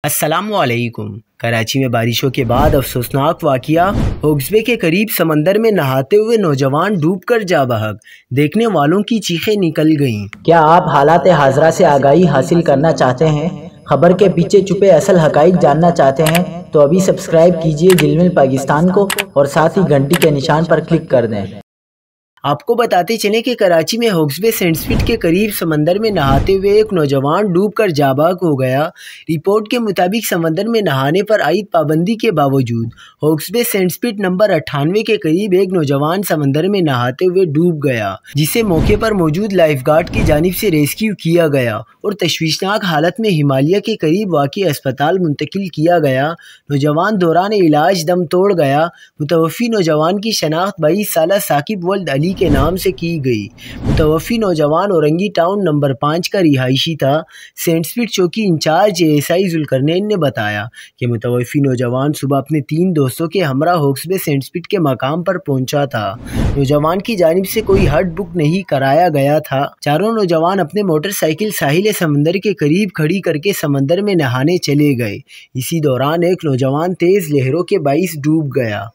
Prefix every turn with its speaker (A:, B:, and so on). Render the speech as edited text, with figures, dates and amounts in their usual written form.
A: अस्सलामुअलैकुम। कराची में बारिशों के बाद अफसोसनाक वाक़िया। हॉक्स-बे के करीब समंदर में नहाते हुए नौजवान डूबकर जा बहक। देखने वालों की चीखें निकल गईं।
B: क्या आप हालात हाजरा से आगाही हासिल करना चाहते हैं? खबर के पीछे छुपे असल हकाइक जानना चाहते हैं? तो अभी सब्सक्राइब कीजिए जिलमिल पाकिस्तान को और साथ ही घंटी के निशान पर क्लिक कर दें।
A: आपको बताते चलें कि कराची में हॉक्स-बे सेंट्सपिट के करीब समंदर में नहाते हुए एक नौजवान डूबकर जाबाक हो गया। रिपोर्ट के मुताबिक समंदर में नहाने पर आयद पाबंदी के बावजूद हॉक्स-बे सेंट्सपिट नंबर 98 के करीब एक नौजवान समंदर में नहाते हुए डूब गया, जिसे मौके पर मौजूद लाइफ गार्ड की जानिब से रेस्क्यू किया गया और तशवीशनाक हालत में हिमालय के करीब वाक़ई अस्पताल मुंतकिल किया गया। नौजवान दौरान इलाज दम तोड़ गया। मुतवफ़ी नौजवान की शनाख्त 22 साला साकिब वल्द अली के नाम से की गई। मुतवफ़ी नौजवान औरंगी टाउन नंबर 5 का रिहायशी था। सेंट्सपिट चौकी इंचार्ज ASI जुल्करनैन ने बताया कि मुतवफ़ी नौजवान सुबह अपने 3 दोस्तों के हमरा हॉक्स-बे सेंट्सपिट के मकाम पर पहुंचा था। नौजवान की जानिब से कोई हट बुक नहीं कराया गया था। चारों नौजवान अपने मोटरसाइकिल साहिल समंदर के करीब खड़ी करके समंदर में नहाने चले गए। इसी दौरान एक नौजवान तेज लहरों के बाइस डूब गया।